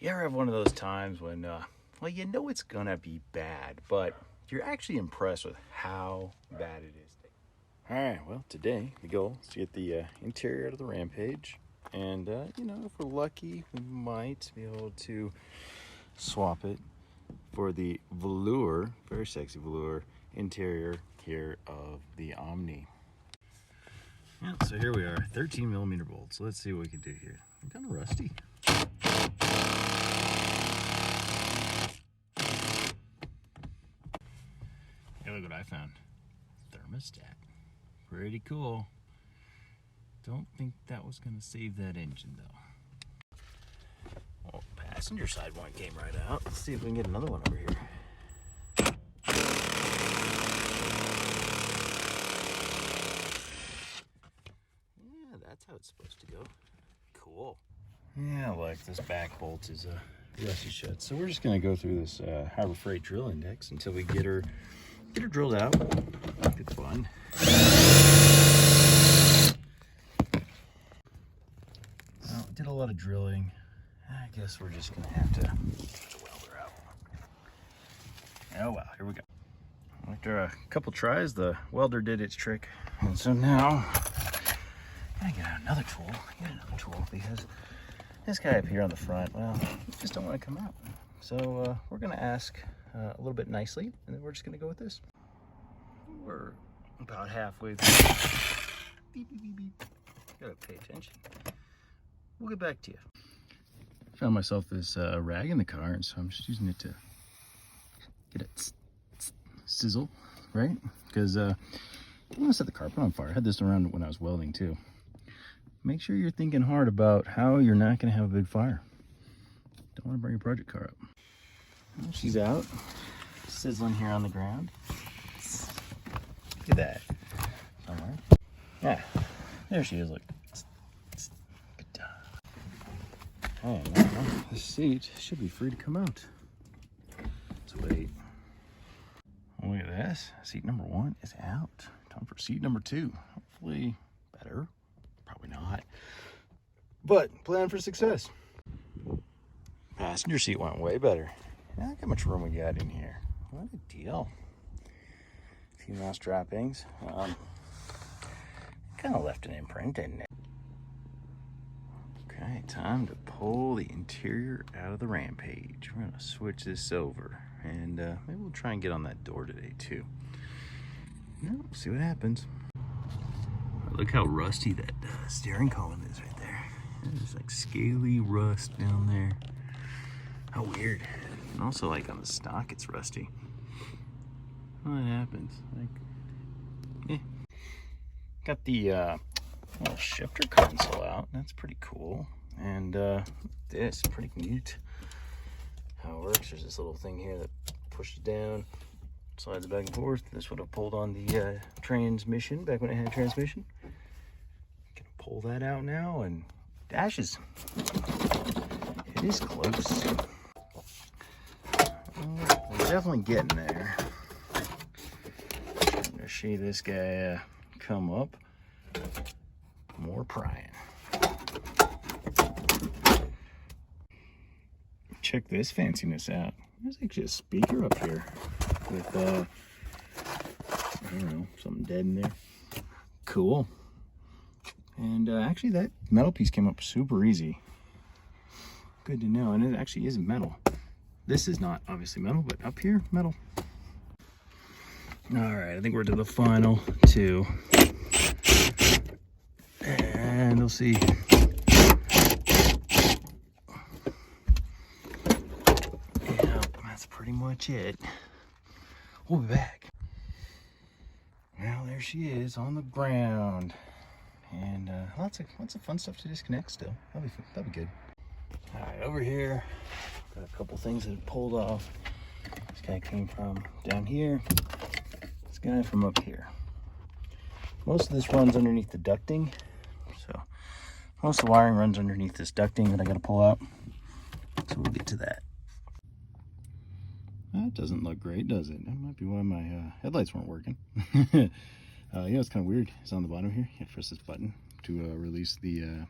You ever have one of those times when, well, you know it's gonna be bad, but you're actually impressed with how bad it is? All right, well, today the goal is to get the interior out of the Rampage. And, you know, if we're lucky, we might be able to swap it for the velour, very sexy velour, interior here of the Omni. Yeah, so here we are, 13 millimeter bolts. Let's see what we can do here. I'm kind of rusty. Hey, look what I found. Thermostat. Pretty cool. Don't think that was going to save that engine, though. Well, passenger side one came right out. Let's see if we can get another one over here. Yeah, that's how it's supposed to go. Cool. Yeah, like this back bolt is rusty shut. So we're just going to go through this Harbor Freight drill index until we get her drilled out. Good fun. Well, did a lot of drilling. I guess we're just gonna have to weld her out. Oh well, here we go. After a couple tries, the welder did its trick, and so now I gotta get out another tool, because this guy up here on the front, well, he just don't want to come out. So we're gonna ask a little bit nicely, and then we're just gonna go with this. We're about halfway through. Beep, beep, beep, beep. Gotta pay attention. We'll get back to you. Found myself this rag in the car, and so I'm just using it to get it sizzle, right? Because I want to set the carpet on fire. I had this around when I was welding too. Make sure you're thinking hard about how you're not going to have a big fire. Don't want to burn your project car up. Well, she's out, sizzling here on the ground. Look at that. Somewhere. Yeah, there she is. Look. Good job. Oh, now the seat should be free to come out. Let's wait. Oh, look at this. Seat number 1 is out. Time for seat number 2. Hopefully better. Probably not. But plan for success. Passenger seat went way better. Now look how much room we got in here. What a deal. A few mouse droppings. Kind of left an imprint, didn't it? Okay, time to pull the interior out of the Rampage. We're gonna switch this over, and maybe we'll try and get on that door today too. We'll see what happens. Look how rusty that steering column is right there. There's like scaly rust down there. How weird. And also, like on the stock, it's rusty. What happens? Like, got the little shifter console out. That's pretty cool. And this is pretty neat. How it works, there's this little thing here that pushes down, slides it back and forth. This would have pulled on the transmission back when it had transmission. Can pull that out now, and dashes. It is close. We're definitely getting there. I'm gonna see this guy come up. More prying. Check this fanciness out. There's actually a speaker up here with I don't know, something dead in there. Cool. And actually that metal piece came up super easy. Good to know. And it actually is metal. This is not obviously metal, but up here, metal. All right, I think we're to the final 2. And we'll see. Yeah, that's pretty much it. We'll be back. Well, there she is on the ground. And lots of fun stuff to disconnect still. That'll be good. All right, over here, got a couple things that have pulled off. This guy came from down here. This guy from up here. Most of this runs underneath the ducting. So most of the wiring runs underneath this ducting that I gotta pull out. So we'll get to that. That doesn't look great, does it? That might be why my headlights weren't working. Yeah, it's kind of weird. It's on the bottom here. You press this button to release the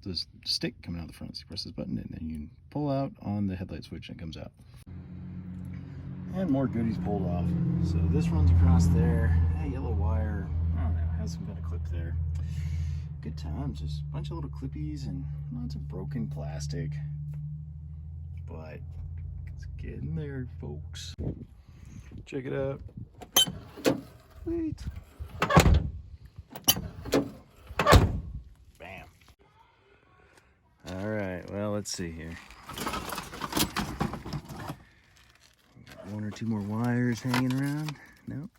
this stick coming out the front. So you press this button and then you can pull out on the headlight switch and it comes out. And more goodies pulled off. So this runs across there. That yellow wire, I don't know, has some kind of clip there. Good times. Just a bunch of little clippies and lots of broken plastic. But it's getting there, folks. Check it out. Sweet. Bam. All right, well, let's see here. One or two more wires hanging around. Nope.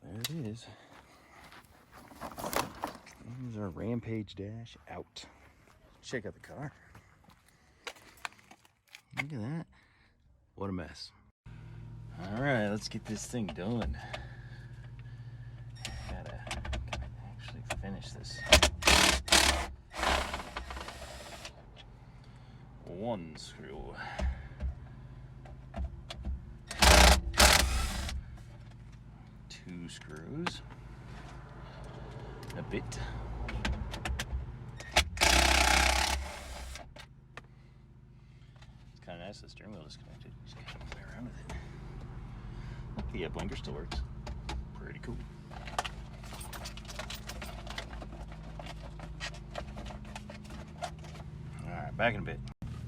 There it is. There's our Rampage dash out. Check out the car. Look at that. What a mess. All right, let's get this thing done. Gotta actually finish this. One screw. Two screws. A bit. It's kind of nice the steering wheel is connected. Just gotta play around with it. The blinker still works. Pretty cool. Alright, back in a bit.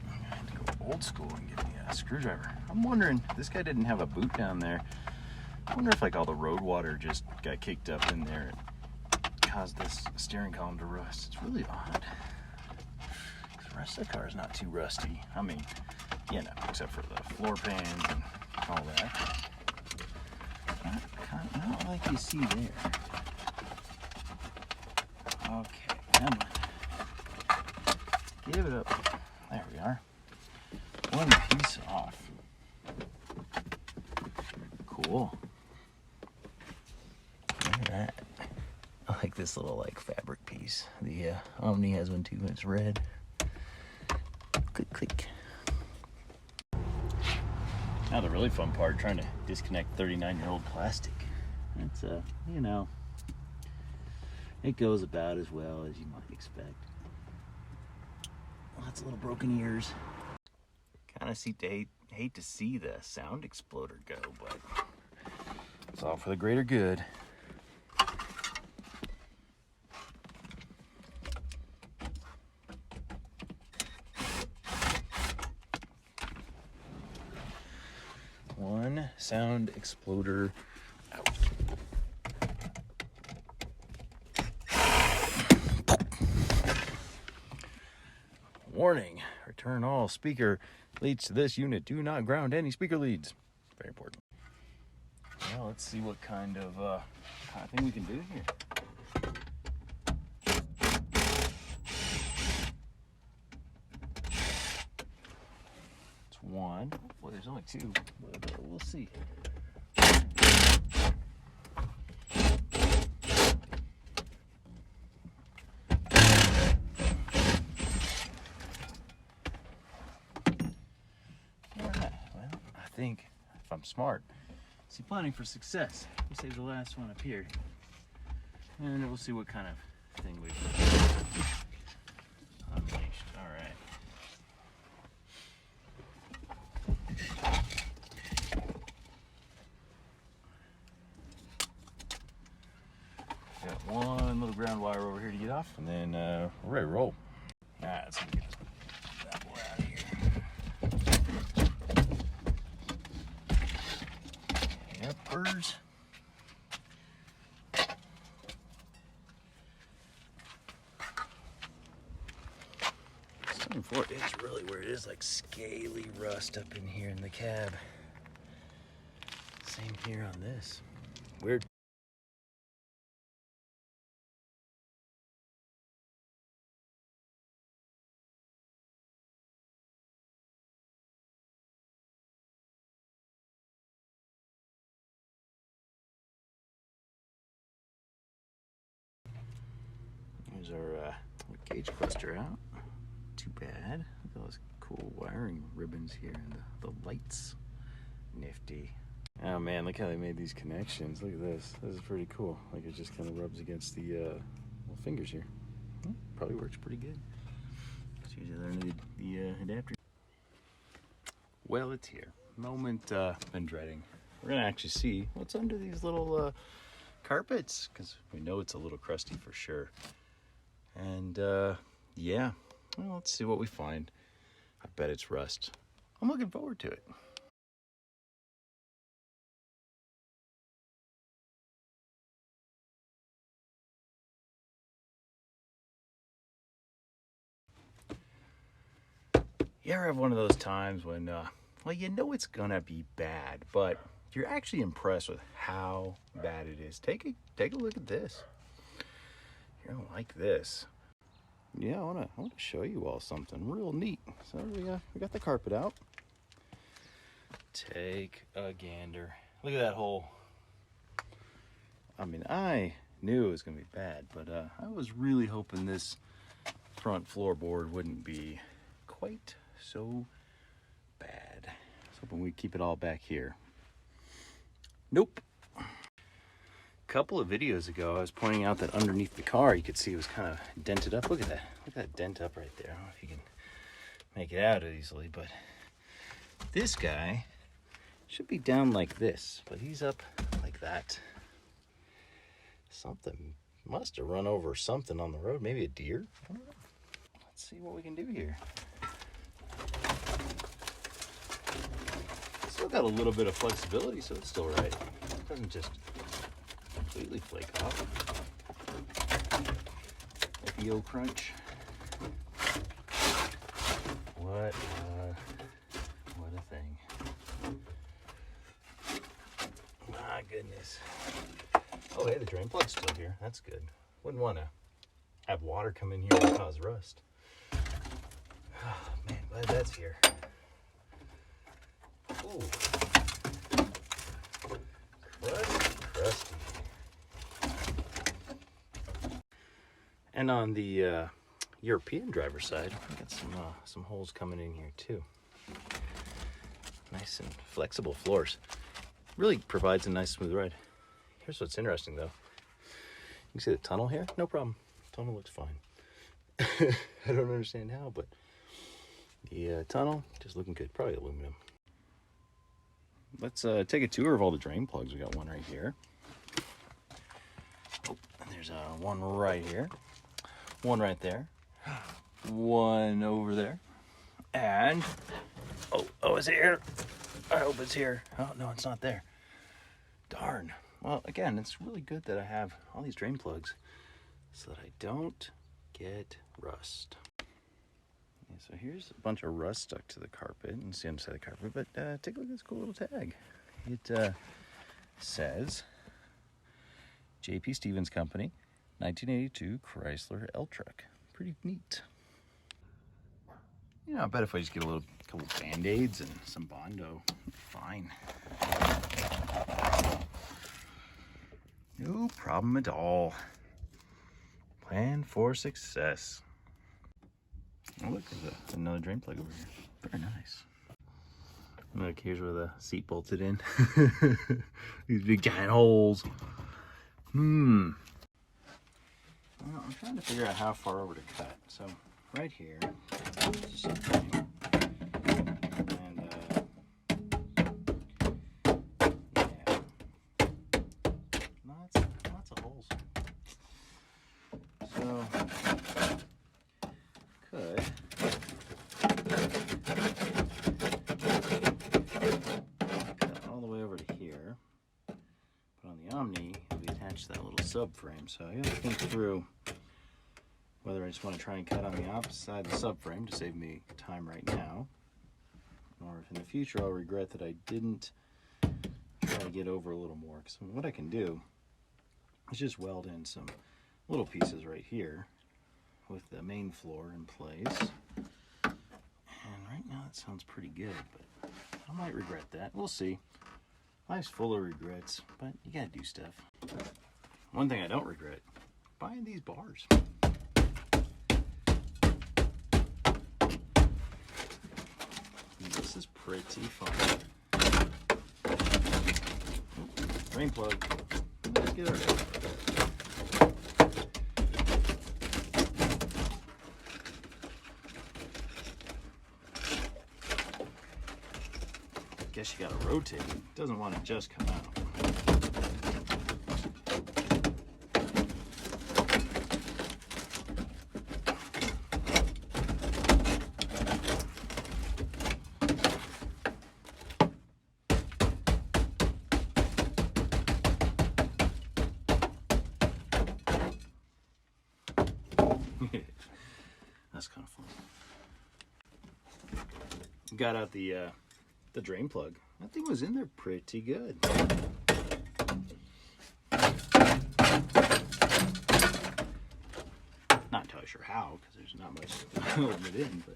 I had to go old school and get me a screwdriver. I'm wondering, this guy didn't have a boot down there. I wonder if like all the road water just got kicked up in there and caused this steering column to rust. It's really odd. The rest of the car is not too rusty. I mean, you know, except for the floor pans and all that. Not like you see there. Okay, come on. Give it up. There we are. One piece off. Cool. Look at that. I like this little like fabric piece. The Omni has one too, and it's red. Click, click. Now the really fun part, trying to disconnect 39-year-old plastic. It's you know, it goes about as well as you might expect. Lots of little broken ears. Kind of hate to see the sound exploder go, but it's all for the greater good. One sound exploder out. Warning, return all speaker leads to this unit. Do not ground any speaker leads. Very important. Well, let's see what kind of thing we can do here. It's one. Hopefully there's only two, but we'll see. I think if I'm smart, see, planning for success. We'll save the last one up here, and we'll see what kind of thing we've unleashed. All right. Got one little ground wire over here to get off, and then we're ready to roll. All right, let's get this bad boy out of here. Yuppers. Stunning floor is really where it is, like scaly rust up in here in the cab. Same here on this. Weird. Here's our gauge cluster out. Too bad. Look at those cool wiring ribbons here and the lights. Nifty. Oh man, look how they made these connections. Look at this. This is pretty cool. Like it just kind of rubs against the little fingers here. Probably works pretty good. It's usually under the adapter. Well, it's here. Moment been dreading. We're gonna actually see what's under these little carpets, because we know it's a little crusty for sure. And yeah, well, let's see what we find. I bet it's rust. I'm looking forward to it. You ever have one of those times when, well, you know it's gonna be bad, but you're actually impressed with how bad it is? Take a look at this. You're gonna like this. Yeah, I wanna show you all something real neat. So we got the carpet out. Take a gander. Look at that hole. I mean, I knew it was gonna be bad, but I was really hoping this front floorboard wouldn't be quite so bad. I was hoping we'd keep it all back here. Nope. A couple of videos ago, I was pointing out that underneath the car, you could see it was kind of dented up. Look at that. Look at that dent up right there. I don't know if you can make it out easily, but this guy should be down like this, but he's up like that. Something must have run over something on the road. Maybe a deer? I don't know. Let's see what we can do here. Still got a little bit of flexibility, so it's still right. It doesn't just completely flake off. FEO crunch. What a thing. My goodness. Oh, hey, the drain plug's still here. That's good. Wouldn't want to have water come in here and cause rust. Oh, man, glad that's here. Ooh. Crusty. And on the European driver's side, we got some holes coming in here too. Nice and flexible floors. Really provides a nice smooth ride. Here's what's interesting though. You can see the tunnel here, no problem. Tunnel looks fine. I don't understand how, but the tunnel just looking good. Probably aluminum. Let's take a tour of all the drain plugs. We got one right here. Oh, and there's one right here. One right there. One over there. And oh, it's here. I hope it's here. Oh no, it's not there. Darn. Well, again, it's really good that I have all these drain plugs so that I don't get rust. Yeah, so here's a bunch of rust stuck to the carpet. You can see inside the carpet, but take a look at this cool little tag. It says J.P. Stevens Company, 1982 Chrysler L-Truck. Pretty neat. You know, I bet if I just get a couple Band-Aids and some Bondo, fine. No problem at all. Plan for success. Oh, look, there's another drain plug over here. Very nice. Look, here's where the seat bolted in. These big giant holes. Well, I'm trying to figure out how far over to cut. So, right here, there's something. And, yeah. Lots of holes. So, could cut all the way over to here. But on the Omni, we attach that little subframe. So I gotta think through whether I just want to try and cut on the opposite side of the subframe to save me time right now, or if in the future I'll regret that I didn't try to get over a little more. Because what I can do is just weld in some little pieces right here with the main floor in place. And right now it sounds pretty good, but I might regret that. We'll see. Life's full of regrets, but you gotta do stuff. One thing I don't regret, buying these bars. This is pretty fun. drain plug. Let's get our drain plug. Guess you gotta rotate it. It doesn't want to just come out. That's kind of fun. Got out the drain plug. That thing was in there pretty good. Not entirely sure how, because there's not much holding it in. But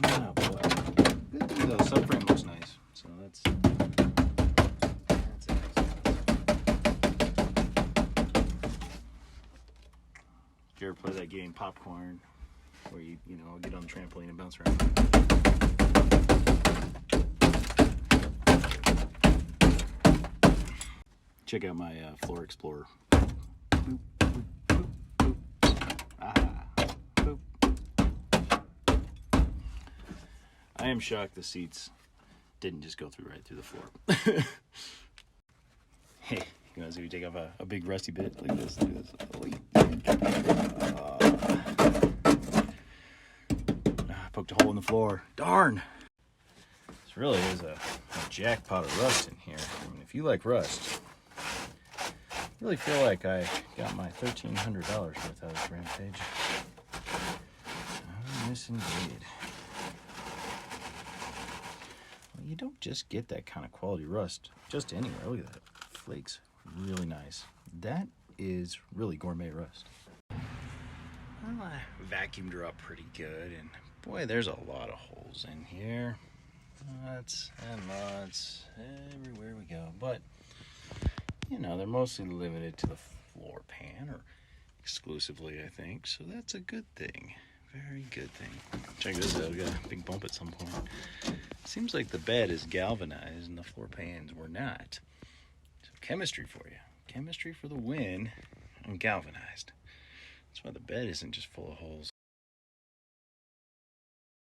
oh boy, good thing the subframe looks nice. So that's it. Did you ever play that game Popcorn, where you get on the trampoline and bounce around? Check out my Floor Explorer. Boop, boop, boop, boop. Ah, boop. I am shocked the seats didn't just go right through the floor. Hey, you want to see me take off a big rusty bit like this? Look at this. Poked a hole in the floor. Darn! This really is a jackpot of rust in here. I mean, if you like rust, I really feel like I got my $1,300 worth out of this Rampage. Oh, yes, indeed. Well, you don't just get that kind of quality rust just anywhere. Look at that. Flakes. Really nice. That is really gourmet rust. Well, I vacuumed her up pretty good, and boy, there's a lot of holes in here. Lots and lots everywhere we go. But they're mostly limited to the floor pan, or exclusively, I think. So that's a good thing. Very good thing. Check this out. We got a big bump at some point. Seems like the bed is galvanized and the floor pans were not. So chemistry for you. Chemistry for the win and galvanized. That's why the bed isn't just full of holes.